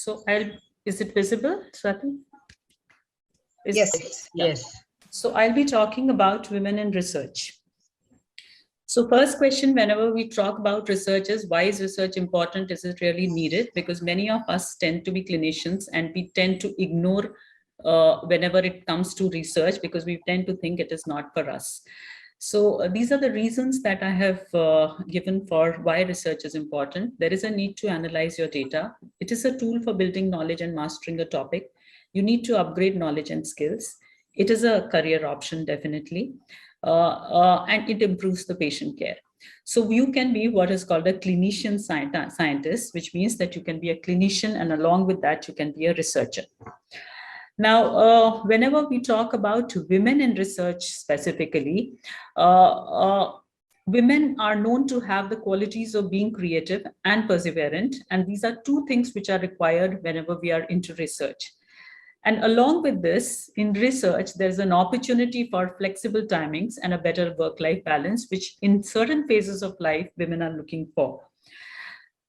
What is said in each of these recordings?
So is it visible, Swati? Yes, yeah. yes. So I'll be talking about women in research. So first question, whenever we talk about research is, why is research important? Is it really needed? Because many of us tend to be clinicians and we tend to ignore whenever it comes to research, because we tend to think it is not for us. So these are the reasons that I have given for why research is important. There is a need to analyze your data. It is a tool for building knowledge and mastering a topic. You need to upgrade knowledge and skills. It is a career option, definitely. And it improves the patient care. So you can be what is called a clinician scientist, which means that you can be a clinician, and along with that, you can be a researcher. Now, whenever we talk about women in research specifically, women are known to have the qualities of being creative and perseverant. And these are two things which are required whenever we are into research. And along with this, in research, there's an opportunity for flexible timings and a better work-life balance, which in certain phases of life, women are looking for.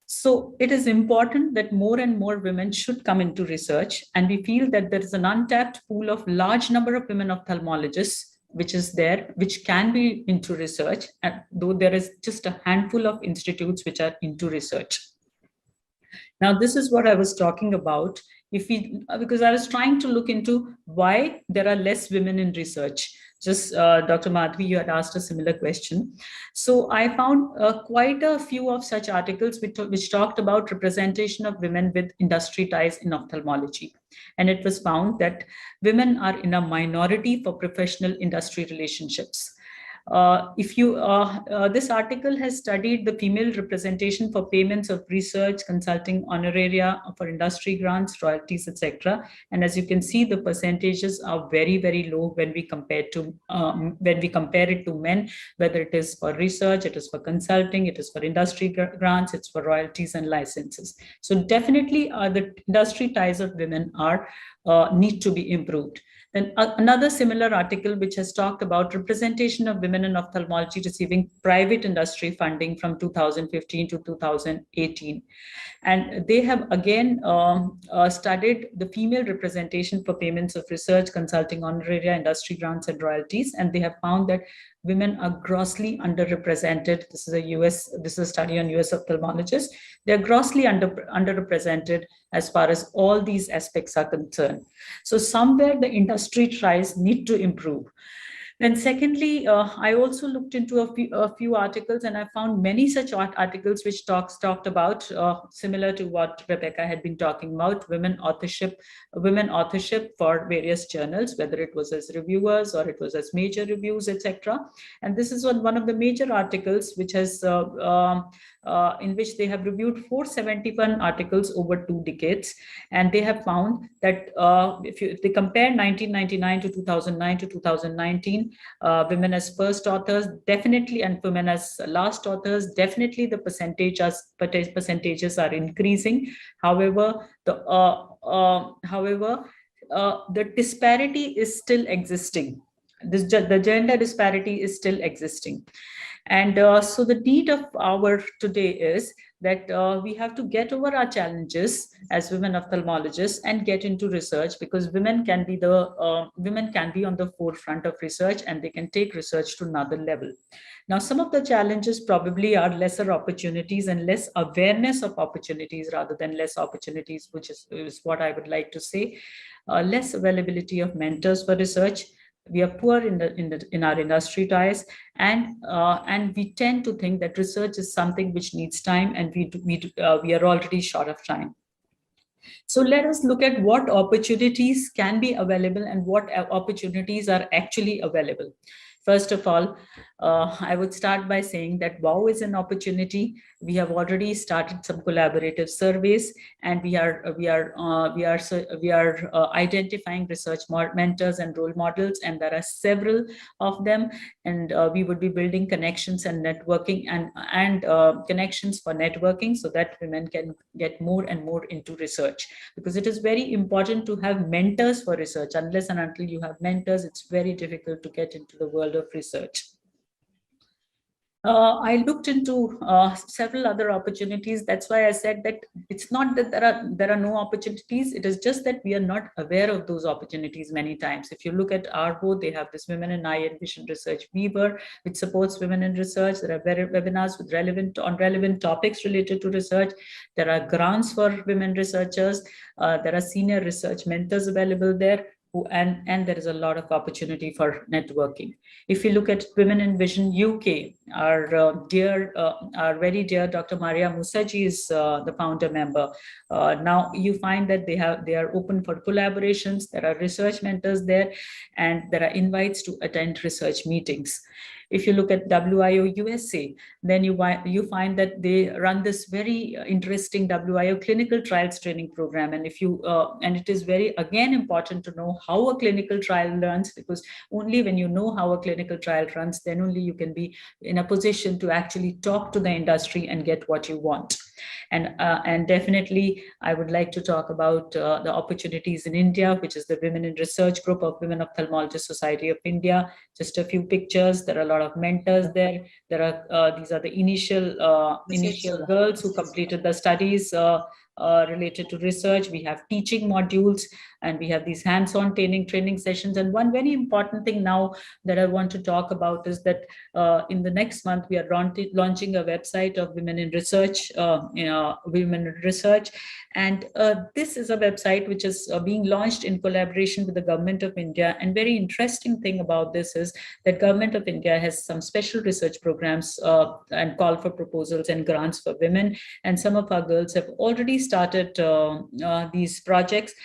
So it is important that more and more women should come into research. And we feel that there is an untapped pool of large number of women ophthalmologists which is there, which can be into research, and though there is just a handful of institutes which are into research. Now, this is what I was talking about. Because I was trying to look into why there are less women in research. Just Dr. Madhvi, you had asked a similar question. So I found quite a few of such articles which talked about representation of women with industry ties in ophthalmology. And it was found that women are in a minority for professional industry relationships. This article has studied the female representation for payments of research, consulting, honoraria for industry grants, royalties, etc. And as you can see, the percentages are very, very low when we compare it to men, whether it is for research, it is for consulting, it is for industry grants, it's for royalties and licenses. So definitely the industry ties of women need to be improved. Then another similar article which has talked about representation of women in ophthalmology receiving private industry funding from 2015 to 2018. And they have again studied the female representation for payments of research, consulting, honoraria, industry grants, and royalties. And they have found that women are grossly underrepresented. This is a study on US ophthalmologists. They're grossly underrepresented as far as all these aspects are concerned. So somewhere the industry tries need to improve. Then secondly, I also looked into a few articles, and I found many such articles which talked about, similar to what Rebecca had been talking about, women authorship for various journals, whether it was as reviewers or it was as major reviews, etc. And this is one of the major articles which has in which they have reviewed 471 articles over 2 decades. And they have found that if they compare 1999 to 2009 to 2019, women as first authors, definitely, and women as last authors, definitely the percentages are increasing. However, the disparity is still existing. The gender disparity is still existing. And so the need of our today is that we have to get over our challenges as women ophthalmologists and get into research, because women can be on the forefront of research, and they can take research to another level. Now, some of the challenges probably are lesser opportunities and less awareness of opportunities rather than less opportunities, which is what I would like to say. Less availability of mentors for research. We are poor in our industry ties, and we tend to think that research is something which needs time, and we are already short of time. So let us look at what opportunities can be available and what opportunities are actually available. First of all, I would start by saying that WOW is an opportunity. We have already started some collaborative surveys, and we are identifying research mentors and role models, and there are several of them. And we would be building connections and networking and connections for networking, so that women can get more and more into research, because it is very important to have mentors for research. Unless and until you have mentors, it's very difficult to get into the world of research. I looked into several other opportunities. That's why I said that it's not that there are no opportunities. It is just that we are not aware of those opportunities many times. If you look at ARBO, they have this Women in Eye and Vision Research Weaver, which supports women in research. There are webinars with relevant topics related to research. There are grants for women researchers. There are senior research mentors available there. And there is a lot of opportunity for networking. If you look at Women in Vision UK, our very dear Dr. Maria Musaji is the founder member. Now you find that they are open for collaborations. There are research mentors there, and there are invites to attend research meetings. If you look at WIO USA, then you find that they run this very interesting WIO clinical trials training program. And and it is very, again, important to know how a clinical trial runs, because only when you know how a clinical trial runs, then only you can be in a position to actually talk to the industry and get what you want. And definitely, I would like to talk about the opportunities in India, which is the Women in Research Group of Women Ophthalmology Society of India. Just a few pictures. There are a lot of mentors there. These are the initial girls who completed the studies related to research. We have teaching modules, and we have these hands-on training sessions. And one very important thing now that I want to talk about is that in the next month, we are launching a website of Women in Research, Women in Research. And this is a website which is being launched in collaboration with the Government of India. And very interesting thing about this is that Government of India has some special research programs and call for proposals and grants for women. And some of our girls have already started these projects.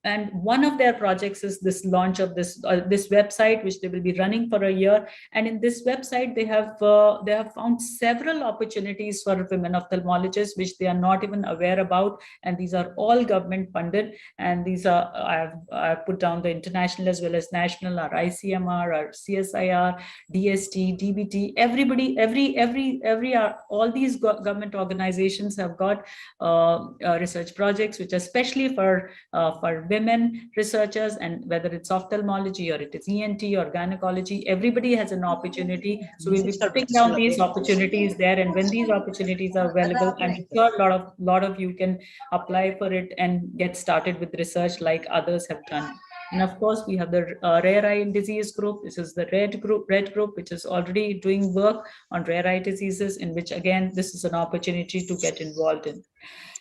And one of their projects is this launch of this website, which they will be running for a year. And in this website, they have found several opportunities for women ophthalmologists, which they are not even aware about. And these are all government funded. And these are, I've put down the international as well as national, our ICMR, our CSIR, DST, DBT, everybody, all these government organizations have got research projects, which are especially for women researchers, and whether it's ophthalmology or it is ENT or gynecology, everybody has an opportunity. So we'll be putting down these opportunities there, and when these opportunities are available, I'm sure a lot of you can apply for it and get started with research like others have done. And of course, we have the Rare Eye Disease Group. This is the Red Group, which is already doing work on rare eye diseases, in which, again, this is an opportunity to get involved in.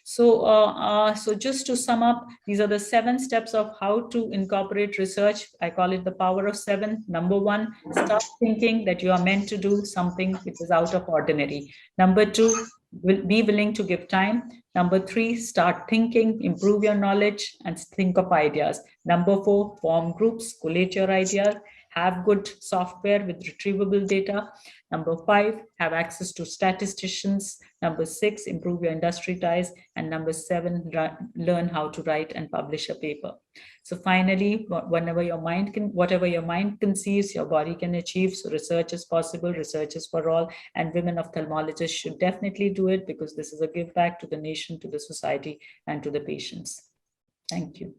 So, so just to sum up, these are the 7 steps of how to incorporate research. I call it the power of 7. Number 1, start thinking that you are meant to do something which is out of ordinary. Number 2, be willing to give time. Number 3, start thinking, improve your knowledge, and think of ideas. Number 4, form groups, collate your ideas, have good software with retrievable data. Number 5, have access to statisticians. Number 6, improve your industry ties. And number 7, learn how to write and publish a paper. So finally, whatever your mind conceives, your body can achieve. So research is possible, research is for all, and women ophthalmologists should definitely do it, because this is a give back to the nation, to the society, and to the patients. Thank you.